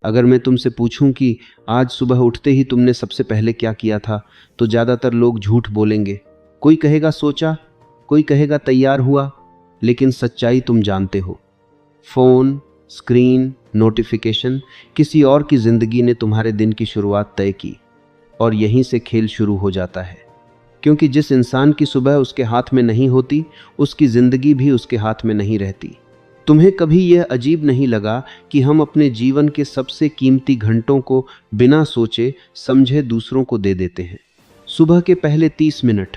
अगर मैं तुमसे पूछूं कि आज सुबह उठते ही तुमने सबसे पहले क्या किया था, तो ज़्यादातर लोग झूठ बोलेंगे। कोई कहेगा सोचा, कोई कहेगा तैयार हुआ, लेकिन सच्चाई तुम जानते हो। फ़ोन, स्क्रीन, नोटिफिकेशन, किसी और की ज़िंदगी ने तुम्हारे दिन की शुरुआत तय की, और यहीं से खेल शुरू हो जाता है। क्योंकि जिस इंसान की सुबह उसके हाथ में नहीं होती, उसकी ज़िंदगी भी उसके हाथ में नहीं रहती। तुम्हें कभी यह अजीब नहीं लगा कि हम अपने जीवन के सबसे कीमती घंटों को बिना सोचे समझे दूसरों को दे देते हैं? सुबह के पहले 30 मिनट,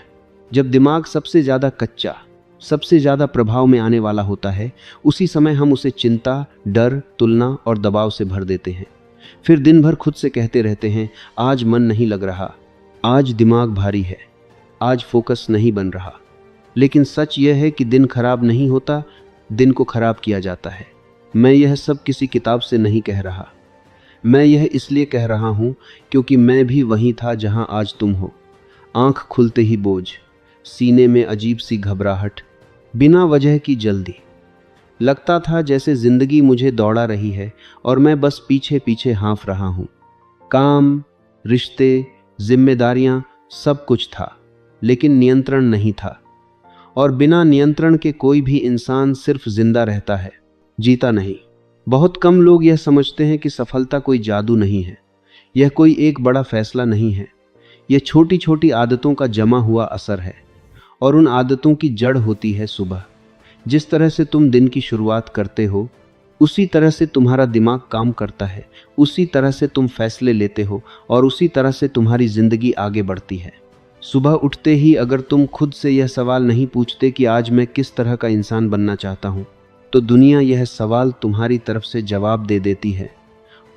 जब दिमाग सबसे ज़्यादा कच्चा, सबसे ज़्यादा प्रभाव में आने वाला होता है, उसी समय हम उसे चिंता, डर, तुलना और दबाव से भर देते हैं। फिर दिन भर खुद से कहते रहते हैं, आज मन नहीं लग रहा, आज दिमाग भारी है, आज फोकस नहीं बन रहा। लेकिन सच यह है कि दिन खराब नहीं होता, दिन को खराब किया जाता है। मैं यह सब किसी किताब से नहीं कह रहा। मैं यह इसलिए कह रहा हूँ क्योंकि मैं भी वहीं था जहाँ आज तुम हो। आंख खुलते ही बोझ, सीने में अजीब सी घबराहट, बिना वजह की जल्दी। लगता था जैसे जिंदगी मुझे दौड़ा रही है और मैं बस पीछे पीछे हाँफ रहा हूँ। काम, रिश्ते, जिम्मेदारियाँ, सब कुछ था, लेकिन नियंत्रण नहीं था। और बिना नियंत्रण के कोई भी इंसान सिर्फ जिंदा रहता है, जीता नहीं। बहुत कम लोग यह समझते हैं कि सफलता कोई जादू नहीं है, यह कोई एक बड़ा फैसला नहीं है। यह छोटी छोटी आदतों का जमा हुआ असर है, और उन आदतों की जड़ होती है सुबह। जिस तरह से तुम दिन की शुरुआत करते हो, उसी तरह से तुम्हारा दिमाग काम करता है, उसी तरह से तुम फैसले लेते हो, और उसी तरह से तुम्हारी जिंदगी आगे बढ़ती है। सुबह उठते ही अगर तुम खुद से यह सवाल नहीं पूछते कि आज मैं किस तरह का इंसान बनना चाहता हूँ, तो दुनिया यह सवाल तुम्हारी तरफ से जवाब दे देती है।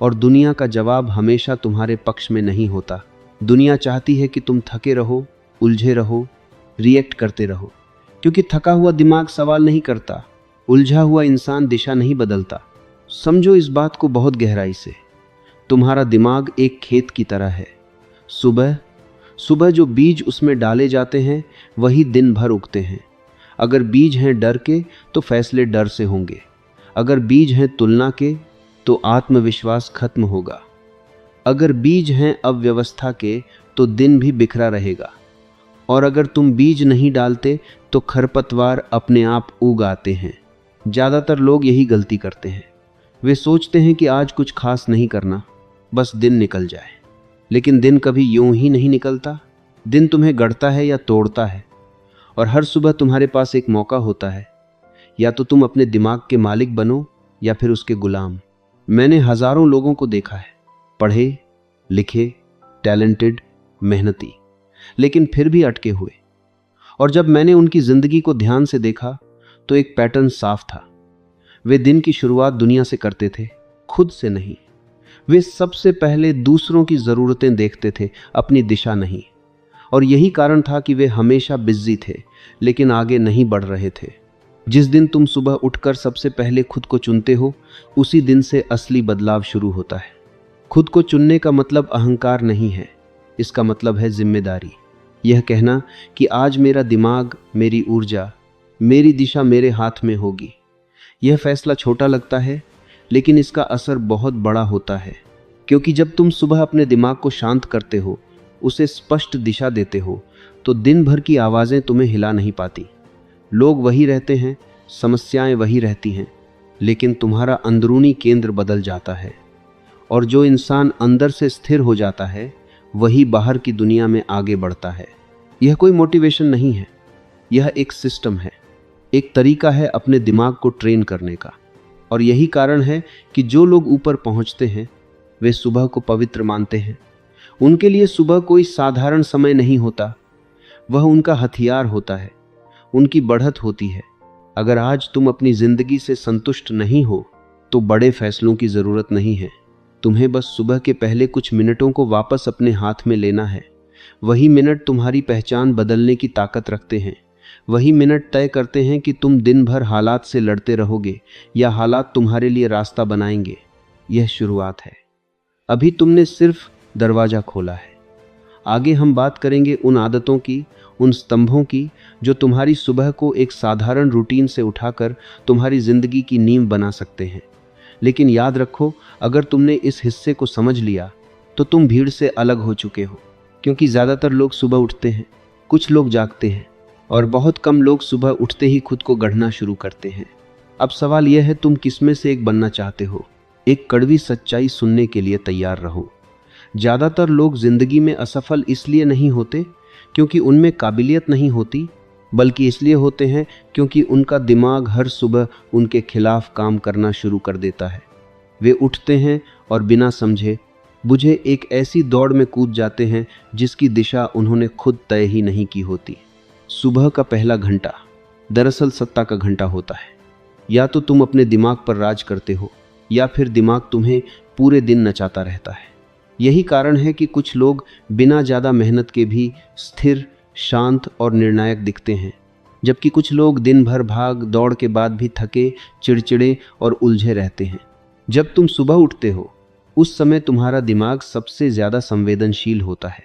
और दुनिया का जवाब हमेशा तुम्हारे पक्ष में नहीं होता। दुनिया चाहती है कि तुम थके रहो, उलझे रहो, रिएक्ट करते रहो। क्योंकि थका हुआ दिमाग सवाल नहीं करता, उलझा हुआ इंसान दिशा नहीं बदलता। समझो इस बात को बहुत गहराई से। तुम्हारा दिमाग एक खेत की तरह है। सुबह सुबह जो बीज उसमें डाले जाते हैं, वही दिन भर उगते हैं। अगर बीज हैं डर के, तो फैसले डर से होंगे। अगर बीज हैं तुलना के, तो आत्मविश्वास खत्म होगा। अगर बीज हैं अव्यवस्था के, तो दिन भी बिखरा रहेगा। और अगर तुम बीज नहीं डालते, तो खरपतवार अपने आप उग आते हैं। ज़्यादातर लोग यही गलती करते हैं। वे सोचते हैं कि आज कुछ खास नहीं करना, बस दिन निकल जाए। लेकिन दिन कभी यूं ही नहीं निकलता। दिन तुम्हें गढ़ता है या तोड़ता है। और हर सुबह तुम्हारे पास एक मौका होता है, या तो तुम अपने दिमाग के मालिक बनो या फिर उसके गुलाम। मैंने हजारों लोगों को देखा है, पढ़े लिखे, टैलेंटेड, मेहनती, लेकिन फिर भी अटके हुए। और जब मैंने उनकी जिंदगी को ध्यान से देखा, तो एक पैटर्न साफ था। वे दिन की शुरुआत दुनिया से करते थे, खुद से नहीं। वे सबसे पहले दूसरों की ज़रूरतें देखते थे, अपनी दिशा नहीं। और यही कारण था कि वे हमेशा बिजी थे, लेकिन आगे नहीं बढ़ रहे थे। जिस दिन तुम सुबह उठकर सबसे पहले खुद को चुनते हो, उसी दिन से असली बदलाव शुरू होता है। खुद को चुनने का मतलब अहंकार नहीं है, इसका मतलब है जिम्मेदारी। यह कहना कि आज मेरा दिमाग, मेरी ऊर्जा, मेरी दिशा मेरे हाथ में होगी। यह फैसला छोटा लगता है, लेकिन इसका असर बहुत बड़ा होता है। क्योंकि जब तुम सुबह अपने दिमाग को शांत करते हो, उसे स्पष्ट दिशा देते हो, तो दिन भर की आवाज़ें तुम्हें हिला नहीं पाती। लोग वही रहते हैं, समस्याएं वही रहती हैं, लेकिन तुम्हारा अंदरूनी केंद्र बदल जाता है। और जो इंसान अंदर से स्थिर हो जाता है, वही बाहर की दुनिया में आगे बढ़ता है। यह कोई मोटिवेशन नहीं है, यह एक सिस्टम है, एक तरीका है अपने दिमाग को ट्रेन करने का। और यही कारण है कि जो लोग ऊपर पहुंचते हैं, वे सुबह को पवित्र मानते हैं। उनके लिए सुबह कोई साधारण समय नहीं होता, वह उनका हथियार होता है, उनकी बढ़त होती है। अगर आज तुम अपनी जिंदगी से संतुष्ट नहीं हो, तो बड़े फैसलों की जरूरत नहीं है। तुम्हें बस सुबह के पहले कुछ मिनटों को वापस अपने हाथ में लेना है। वही मिनट तुम्हारी पहचान बदलने की ताकत रखते हैं। वही मिनट तय करते हैं कि तुम दिन भर हालात से लड़ते रहोगे या हालात तुम्हारे लिए रास्ता बनाएंगे। यह शुरुआत है। अभी तुमने सिर्फ दरवाजा खोला है। आगे हम बात करेंगे उन आदतों की, उन स्तंभों की, जो तुम्हारी सुबह को एक साधारण रूटीन से उठाकर तुम्हारी जिंदगी की नींव बना सकते हैं। लेकिन याद रखो, अगर तुमने इस हिस्से को समझ लिया तो तुम भीड़ से अलग हो चुके हो। क्योंकि ज़्यादातर लोग सुबह उठते हैं, कुछ लोग जागते हैं और बहुत कम लोग सुबह उठते ही खुद को गढ़ना शुरू करते हैं। अब सवाल यह है, तुम किसमें से एक बनना चाहते हो? एक कड़वी सच्चाई सुनने के लिए तैयार रहो। ज़्यादातर लोग जिंदगी में असफल इसलिए नहीं होते क्योंकि उनमें काबिलियत नहीं होती, बल्कि इसलिए होते हैं क्योंकि उनका दिमाग हर सुबह उनके खिलाफ काम करना शुरू कर देता है। वे उठते हैं और बिना समझे बुझे एक ऐसी दौड़ में कूद जाते हैं जिसकी दिशा उन्होंने खुद तय ही नहीं की होती। सुबह का पहला घंटा दरअसल सत्ता का घंटा होता है। या तो तुम अपने दिमाग पर राज करते हो या फिर दिमाग तुम्हें पूरे दिन नचाता रहता है। यही कारण है कि कुछ लोग बिना ज़्यादा मेहनत के भी स्थिर, शांत और निर्णायक दिखते हैं, जबकि कुछ लोग दिन भर भाग दौड़ के बाद भी थके, चिड़चिड़े और उलझे रहते हैं। जब तुम सुबह उठते हो उस समय तुम्हारा दिमाग सबसे ज़्यादा संवेदनशील होता है।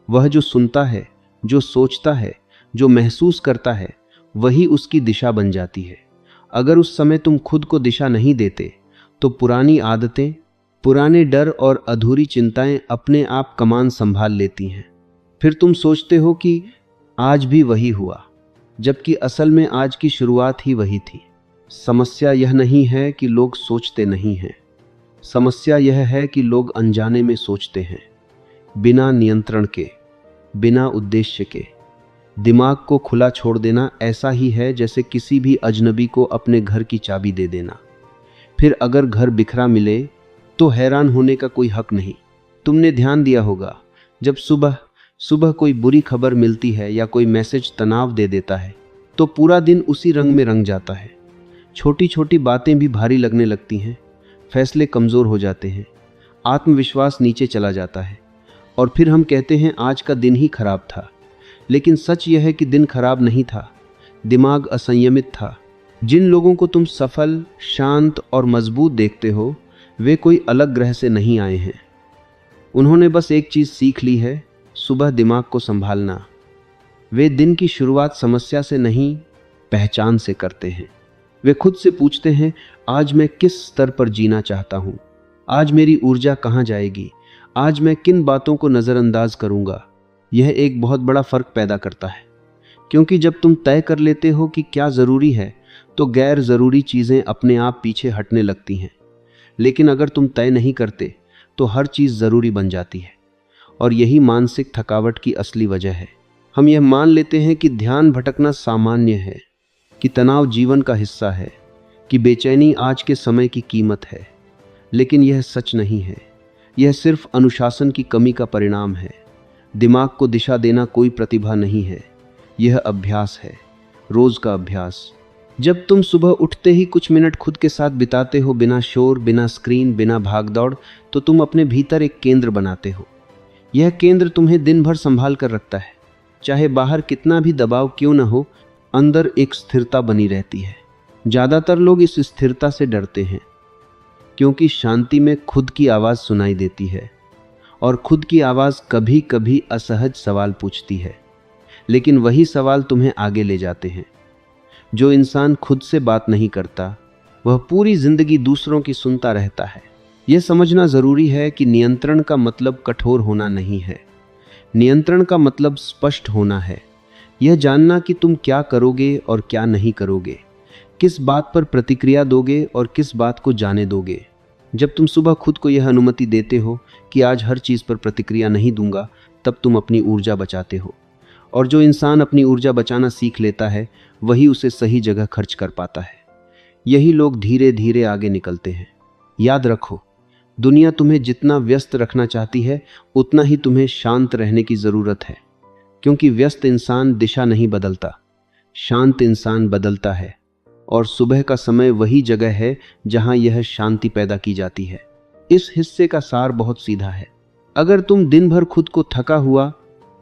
वह जो सुनता है, जो सोचता है, जो महसूस करता है, वही उसकी दिशा बन जाती है। अगर उस समय तुम खुद को दिशा नहीं देते तो पुरानी आदतें, पुराने डर और अधूरी चिंताएं अपने आप कमान संभाल लेती हैं। फिर तुम सोचते हो कि आज भी वही हुआ, जबकि असल में आज की शुरुआत ही वही थी। समस्या यह नहीं है कि लोग सोचते नहीं हैं, समस्या यह है कि लोग अनजाने में सोचते हैं, बिना नियंत्रण के, बिना उद्देश्य के। दिमाग को खुला छोड़ देना ऐसा ही है जैसे किसी भी अजनबी को अपने घर की चाबी दे देना। फिर अगर घर बिखरा मिले तो हैरान होने का कोई हक नहीं। तुमने ध्यान दिया होगा, जब सुबह सुबह कोई बुरी खबर मिलती है या कोई मैसेज तनाव दे देता है तो पूरा दिन उसी रंग में रंग जाता है। छोटी छोटी बातें भी भारी लगने लगती हैं, फैसले कमज़ोर हो जाते हैं, आत्मविश्वास नीचे चला जाता है और फिर हम कहते हैं आज का दिन ही खराब था। लेकिन सच यह है कि दिन खराब नहीं था, दिमाग असंयमित था। जिन लोगों को तुम सफल, शांत और मजबूत देखते हो वे कोई अलग ग्रह से नहीं आए हैं। उन्होंने बस एक चीज़ सीख ली है, सुबह दिमाग को संभालना। वे दिन की शुरुआत समस्या से नहीं, पहचान से करते हैं। वे खुद से पूछते हैं, आज मैं किस स्तर पर जीना चाहता हूँ, आज मेरी ऊर्जा कहाँ जाएगी, आज मैं किन बातों को नज़रअंदाज करूँगा। यह एक बहुत बड़ा फ़र्क पैदा करता है, क्योंकि जब तुम तय कर लेते हो कि क्या ज़रूरी है तो गैर ज़रूरी चीज़ें अपने आप पीछे हटने लगती हैं। लेकिन अगर तुम तय नहीं करते तो हर चीज़ ज़रूरी बन जाती है, और यही मानसिक थकावट की असली वजह है। हम यह मान लेते हैं कि ध्यान भटकना सामान्य है, कि तनाव जीवन का हिस्सा है, कि बेचैनी आज के समय की कीमत है। लेकिन यह सच नहीं है, यह सिर्फ अनुशासन की कमी का परिणाम है। दिमाग को दिशा देना कोई प्रतिभा नहीं है, यह अभ्यास है, रोज़ का अभ्यास। जब तुम सुबह उठते ही कुछ मिनट खुद के साथ बिताते हो, बिना शोर, बिना स्क्रीन, बिना भागदौड़, तो तुम अपने भीतर एक केंद्र बनाते हो। यह केंद्र तुम्हें दिन भर संभाल कर रखता है। चाहे बाहर कितना भी दबाव क्यों न हो, अंदर एक स्थिरता बनी रहती है। ज़्यादातर लोग इस स्थिरता से डरते हैं, क्योंकि शांति में खुद की आवाज़ सुनाई देती है, और खुद की आवाज़ कभी कभी असहज सवाल पूछती है, लेकिन वही सवाल तुम्हें आगे ले जाते हैं। जो इंसान खुद से बात नहीं करता वह पूरी जिंदगी दूसरों की सुनता रहता है। यह समझना ज़रूरी है कि नियंत्रण का मतलब कठोर होना नहीं है, नियंत्रण का मतलब स्पष्ट होना है। यह जानना कि तुम क्या करोगे और क्या नहीं करोगे, किस बात पर प्रतिक्रिया दोगे और किस बात को जाने दोगे। जब तुम सुबह खुद को यह अनुमति देते हो कि आज हर चीज़ पर प्रतिक्रिया नहीं दूंगा, तब तुम अपनी ऊर्जा बचाते हो। और जो इंसान अपनी ऊर्जा बचाना सीख लेता है वही उसे सही जगह खर्च कर पाता है। यही लोग धीरे धीरे आगे निकलते हैं। याद रखो, दुनिया तुम्हें जितना व्यस्त रखना चाहती है उतना ही तुम्हें शांत रहने की ज़रूरत है, क्योंकि व्यस्त इंसान दिशा नहीं बदलता, शांत इंसान बदलता है। और सुबह का समय वही जगह है जहां यह शांति पैदा की जाती है। इस हिस्से का सार बहुत सीधा है। अगर तुम दिन भर खुद को थका हुआ,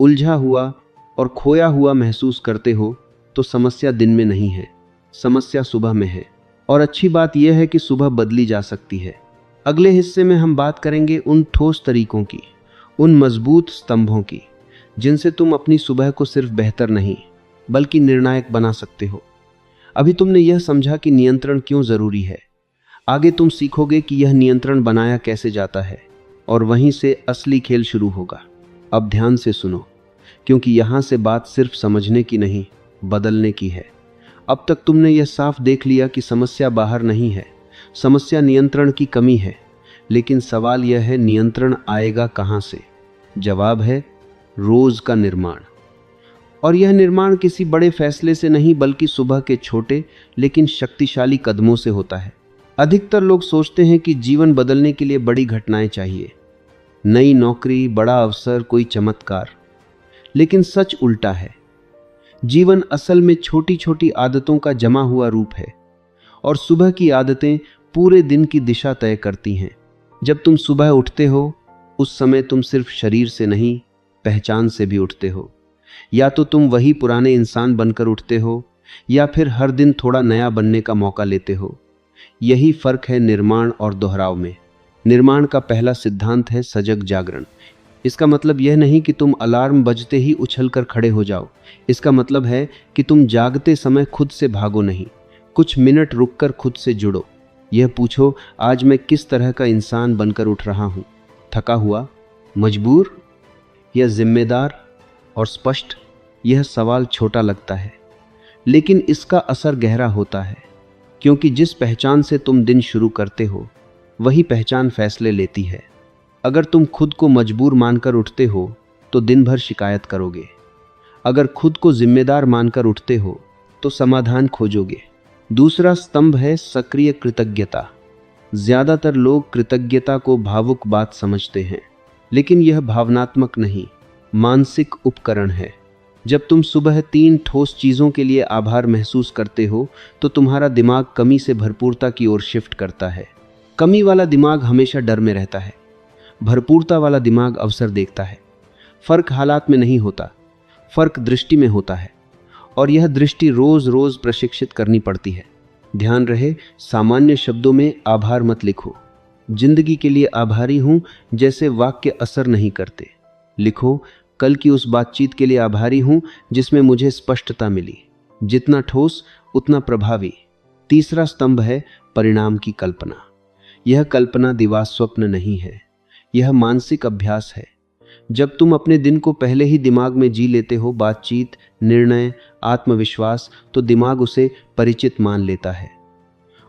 उलझा हुआ और खोया हुआ महसूस करते हो तो समस्या दिन में नहीं है, समस्या सुबह में है। और अच्छी बात यह है कि सुबह बदली जा सकती है। अगले हिस्से में हम बात करेंगे उन ठोस तरीकों की, उन मजबूत स्तंभों की, जिनसे तुम अपनी सुबह को सिर्फ बेहतर नहीं बल्कि निर्णायक बना सकते हो। अभी तुमने यह समझा कि नियंत्रण क्यों ज़रूरी है। आगे तुम सीखोगे कि यह नियंत्रण बनाया कैसे जाता है और वहीं से असली खेल शुरू होगा। अब ध्यान से सुनो, क्योंकि यहाँ से बात सिर्फ समझने की नहीं, बदलने की है। अब तक तुमने यह साफ देख लिया कि समस्या बाहर नहीं है, समस्या नियंत्रण की कमी है। लेकिन सवाल यह है, नियंत्रण आएगा कहाँ से? जवाब है रोज का निर्माण। और यह निर्माण किसी बड़े फैसले से नहीं, बल्कि सुबह के छोटे लेकिन शक्तिशाली कदमों से होता है। अधिकतर लोग सोचते हैं कि जीवन बदलने के लिए बड़ी घटनाएं चाहिए, नई नौकरी, बड़ा अवसर, कोई चमत्कार। लेकिन सच उल्टा है। जीवन असल में छोटी छोटी आदतों का जमा हुआ रूप है, और सुबह की आदतें पूरे दिन की दिशा तय करती हैं। जब तुम सुबह उठते हो, उस समय तुम सिर्फ शरीर से नहीं, पहचान से भी उठते हो। या तो तुम वही पुराने इंसान बनकर उठते हो, या फिर हर दिन थोड़ा नया बनने का मौका लेते हो। यही फर्क है निर्माण और दोहराव में। निर्माण का पहला सिद्धांत है सजग जागरण। इसका मतलब यह नहीं कि तुम अलार्म बजते ही उछलकर खड़े हो जाओ। इसका मतलब है कि तुम जागते समय खुद से भागो नहीं, कुछ मिनट रुककर खुद से जुड़ो। यह पूछो, आज मैं किस तरह का इंसान बनकर उठ रहा हूँ? थका हुआ, मजबूर या जिम्मेदार और स्पष्ट? यह सवाल छोटा लगता है, लेकिन इसका असर गहरा होता है, क्योंकि जिस पहचान से तुम दिन शुरू करते हो, वही पहचान फैसले लेती है। अगर तुम खुद को मजबूर मानकर उठते हो तो दिन भर शिकायत करोगे। अगर खुद को जिम्मेदार मानकर उठते हो तो समाधान खोजोगे। दूसरा स्तंभ है सक्रिय कृतज्ञता। ज्यादातर लोग कृतज्ञता को भावुक बात समझते हैं, लेकिन यह भावनात्मक नहीं, मानसिक उपकरण है। जब तुम सुबह 3 ठोस चीजों के लिए आभार महसूस करते हो तो तुम्हारा दिमाग कमी से भरपूरता की ओर शिफ्ट करता है। कमी वाला दिमाग हमेशा डर में रहता है, भरपूरता वाला दिमाग अवसर देखता है। फर्क हालात में नहीं होता, फर्क दृष्टि में होता है, और यह दृष्टि रोज रोज प्रशिक्षित करनी पड़ती है। ध्यान रहे, सामान्य शब्दों में आभार मत लिखो। जिंदगी के लिए आभारी हूं जैसे वाक्य असर नहीं करते। लिखो, कल की उस बातचीत के लिए आभारी हूं जिसमें मुझे स्पष्टता मिली। जितना ठोस उतना प्रभावी। तीसरा स्तंभ है परिणाम की कल्पना। यह कल्पना दिवा स्वप्न नहीं है, यह मानसिक अभ्यास है। जब तुम अपने दिन को पहले ही दिमाग में जी लेते हो, बातचीत, निर्णय, आत्मविश्वास, तो दिमाग उसे परिचित मान लेता है।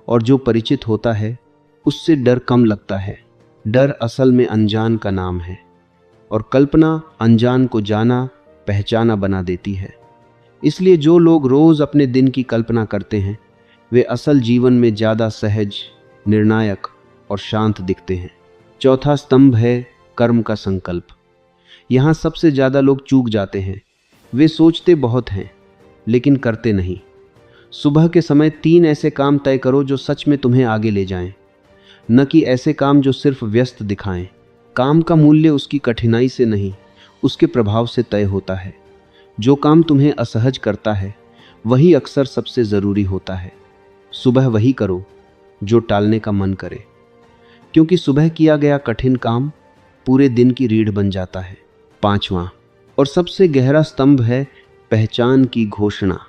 और जो परिचित होता है उससे डर कम लगता है। डर असल में अनजान का नाम है, और कल्पना अनजान को जाना, पहचाना बना देती है। इसलिए जो लोग रोज अपने दिन की कल्पना करते हैं, वे असल जीवन में ज्यादा सहज, निर्णायक और शांत दिखते हैं। चौथा स्तंभ है कर्म का संकल्प। यहाँ सबसे ज्यादा लोग चूक जाते हैं। वे सोचते बहुत हैं लेकिन करते नहीं। सुबह के समय 3 ऐसे काम तय करो जो सच में तुम्हें आगे ले जाएं, न कि ऐसे काम जो सिर्फ व्यस्त दिखाएं। काम का मूल्य उसकी कठिनाई से नहीं, उसके प्रभाव से तय होता है। जो काम तुम्हें असहज करता है वही अक्सर सबसे जरूरी होता है। सुबह वही करो जो टालने का मन करे, क्योंकि सुबह किया गया कठिन काम पूरे दिन की रीढ़ बन जाता है। 5वां और सबसे गहरा स्तंभ है पहचान की घोषणा।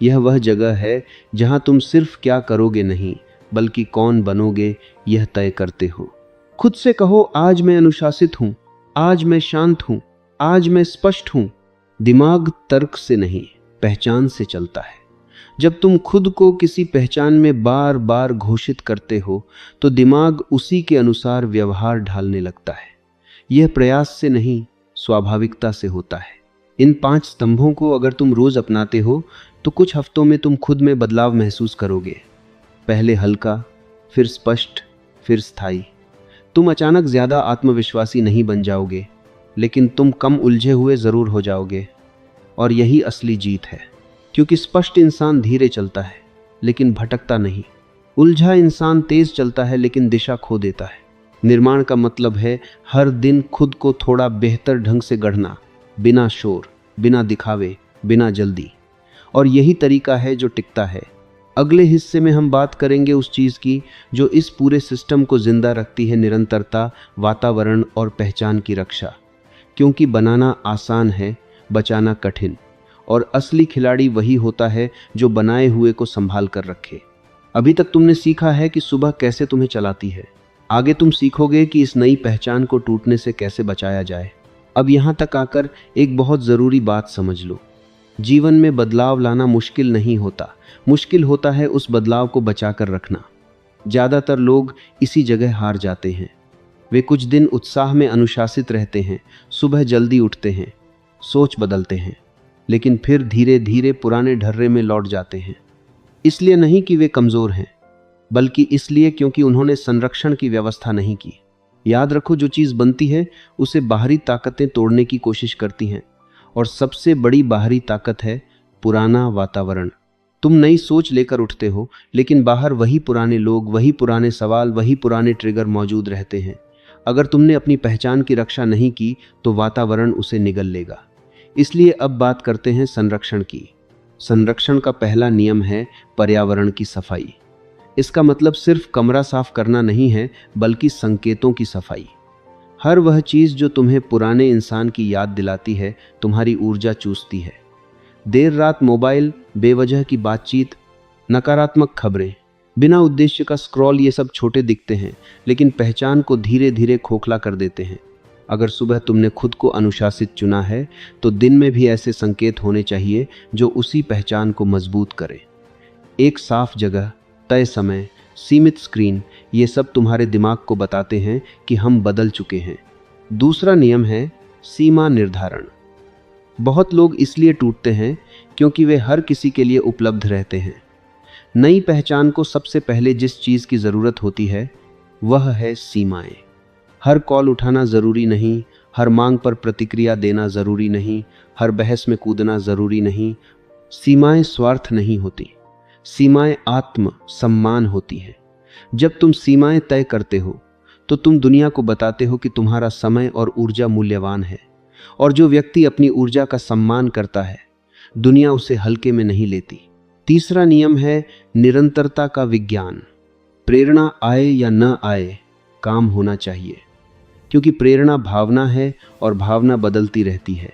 यह वह जगह है जहां तुम सिर्फ क्या करोगे नहीं, बल्कि कौन बनोगे यह तय करते हो। खुद से कहो, आज मैं अनुशासित हूं, आज मैं शांत हूं, आज मैं स्पष्ट हूं। दिमाग तर्क से नहीं, पहचान से चलता है। जब तुम खुद को किसी पहचान में बार बार घोषित करते हो तो दिमाग उसी के अनुसार व्यवहार ढालने लगता है। यह प्रयास से नहीं, स्वाभाविकता से होता है। इन 5 स्तंभों को अगर तुम रोज अपनाते हो तो कुछ हफ्तों में तुम खुद में बदलाव महसूस करोगे। पहले हल्का, फिर स्पष्ट, फिर स्थायी। तुम अचानक ज्यादा आत्मविश्वासी नहीं बन जाओगे, लेकिन तुम कम उलझे हुए जरूर हो जाओगे। और यही असली जीत है, क्योंकि स्पष्ट इंसान धीरे चलता है लेकिन भटकता नहीं। उलझा इंसान तेज चलता है लेकिन दिशा खो देता है। निर्माण का मतलब है हर दिन खुद को थोड़ा बेहतर ढंग से गढ़ना, बिना शोर, बिना दिखावे, बिना जल्दी। और यही तरीका है जो टिकता है। अगले हिस्से में हम बात करेंगे उस चीज़ की जो इस पूरे सिस्टम को जिंदा रखती है, निरंतरता, वातावरण और पहचान की रक्षा। क्योंकि बनाना आसान है, बचाना कठिन, और असली खिलाड़ी वही होता है जो बनाए हुए को संभाल कर रखे। अभी तक तुमने सीखा है कि सुबह कैसे तुम्हें चलाती है, आगे तुम सीखोगे कि इस नई पहचान को टूटने से कैसे बचाया जाए। अब यहाँ तक आकर एक बहुत ज़रूरी बात समझ लो, जीवन में बदलाव लाना मुश्किल नहीं होता, मुश्किल होता है उस बदलाव को बचाकर रखना। ज़्यादातर लोग इसी जगह हार जाते हैं। वे कुछ दिन उत्साह में अनुशासित रहते हैं, सुबह जल्दी उठते हैं, सोच बदलते हैं, लेकिन फिर धीरे धीरे पुराने ढर्रे में लौट जाते हैं। इसलिए नहीं कि वे कमज़ोर हैं, बल्कि इसलिए क्योंकि उन्होंने संरक्षण की व्यवस्था नहीं की। याद रखो, जो चीज़ बनती है उसे बाहरी ताकतें तोड़ने की कोशिश करती हैं, और सबसे बड़ी बाहरी ताकत है पुराना वातावरण। तुम नई सोच लेकर उठते हो, लेकिन बाहर वही पुराने लोग, वही पुराने सवाल, वही पुराने ट्रिगर मौजूद रहते हैं। अगर तुमने अपनी पहचान की रक्षा नहीं की तो वातावरण उसे निगल लेगा। इसलिए अब बात करते हैं संरक्षण की। संरक्षण का पहला नियम है पर्यावरण की सफाई। इसका मतलब सिर्फ कमरा साफ करना नहीं है, बल्कि संकेतों की सफाई। हर वह चीज़ जो तुम्हें पुराने इंसान की याद दिलाती है, तुम्हारी ऊर्जा चूसती है। देर रात मोबाइल, बेवजह की बातचीत, नकारात्मक खबरें, बिना उद्देश्य का स्क्रॉल, ये सब छोटे दिखते हैं, लेकिन पहचान को धीरे धीरे खोखला कर देते हैं। अगर सुबह तुमने खुद को अनुशासित चुना है, तो दिन में भी ऐसे संकेत होने चाहिए जो उसी पहचान को मजबूत करें। एक साफ जगह, तय समय, सीमित स्क्रीन, ये सब तुम्हारे दिमाग को बताते हैं कि हम बदल चुके हैं। दूसरा नियम है सीमा निर्धारण। बहुत लोग इसलिए टूटते हैं क्योंकि वे हर किसी के लिए उपलब्ध रहते हैं। नई पहचान को सबसे पहले जिस चीज़ की ज़रूरत होती है वह है सीमाएं। हर कॉल उठाना ज़रूरी नहीं, हर मांग पर प्रतिक्रिया देना ज़रूरी नहीं, हर बहस में कूदना ज़रूरी नहीं। सीमाएं स्वार्थ नहीं होती, सीमाएं आत्म सम्मान होती हैं। जब तुम सीमाएं तय करते हो तो तुम दुनिया को बताते हो कि तुम्हारा समय और ऊर्जा मूल्यवान है, और जो व्यक्ति अपनी ऊर्जा का सम्मान करता है, दुनिया उसे हल्के में नहीं लेती। तीसरा नियम है निरंतरता का विज्ञान। प्रेरणा आए या न आए, काम होना चाहिए, क्योंकि प्रेरणा भावना है और भावना बदलती रहती है,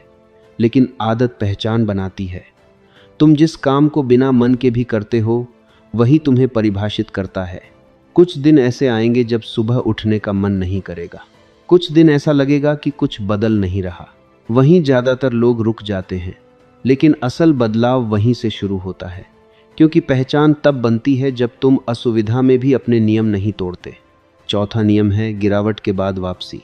लेकिन आदत पहचान बनाती है। तुम जिस काम को बिना मन के भी करते हो, वही तुम्हें परिभाषित करता है। कुछ दिन ऐसे आएंगे जब सुबह उठने का मन नहीं करेगा, कुछ दिन ऐसा लगेगा कि कुछ बदल नहीं रहा। वहीं ज़्यादातर लोग रुक जाते हैं, लेकिन असल बदलाव वहीं से शुरू होता है, क्योंकि पहचान तब बनती है जब तुम असुविधा में भी अपने नियम नहीं तोड़ते। चौथा नियम है गिरावट के बाद वापसी।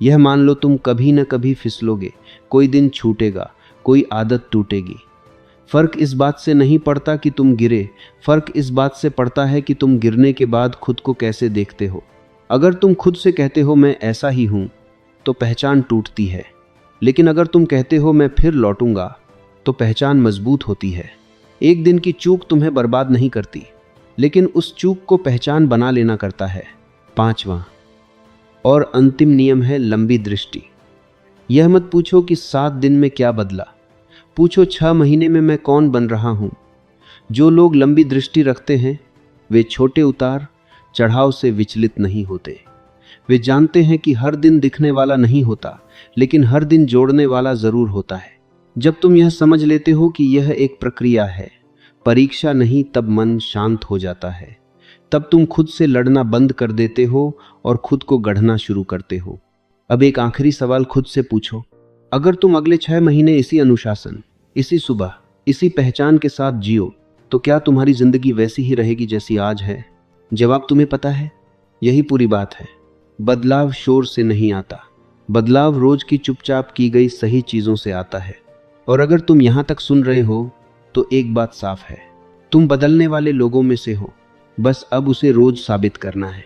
यह मान लो तुम कभी न कभी फिसलोगे, कोई दिन छूटेगा, कोई आदत टूटेगी। फर्क इस बात से नहीं पड़ता कि तुम गिरे, फर्क इस बात से पड़ता है कि तुम गिरने के बाद खुद को कैसे देखते हो। अगर तुम खुद से कहते हो मैं ऐसा ही हूं, तो पहचान टूटती है, लेकिन अगर तुम कहते हो मैं फिर लौटूंगा, तो पहचान मजबूत होती है। एक दिन की चूक तुम्हें बर्बाद नहीं करती, लेकिन उस चूक को पहचान बना लेना करता है। पांचवा और अंतिम नियम है लंबी दृष्टि। यह मत पूछो कि 7 दिन में क्या बदला, पूछो 6 महीने में मैं कौन बन रहा हूं। जो लोग लंबी दृष्टि रखते हैं, वे छोटे उतार चढ़ाव से विचलित नहीं होते। वे जानते हैं कि हर दिन दिखने वाला नहीं होता, लेकिन हर दिन जोड़ने वाला जरूर होता है। जब तुम यह समझ लेते हो कि यह एक प्रक्रिया है, परीक्षा नहीं, तब मन शांत हो जाता है। तब तुम खुद से लड़ना बंद कर देते हो और खुद को गढ़ना शुरू करते हो। अब एक आखिरी सवाल खुद से पूछो, अगर तुम अगले 6 महीने इसी अनुशासन, इसी सुबह, इसी पहचान के साथ जियो, तो क्या तुम्हारी जिंदगी वैसी ही रहेगी जैसी आज है? जवाब तुम्हें पता है। यही पूरी बात है। बदलाव शोर से नहीं आता, बदलाव रोज की चुपचाप की गई सही चीजों से आता है। और अगर तुम यहां तक सुन रहे हो, तो एक बात साफ है, तुम बदलने वाले लोगों में से हो, बस अब उसे रोज साबित करना है।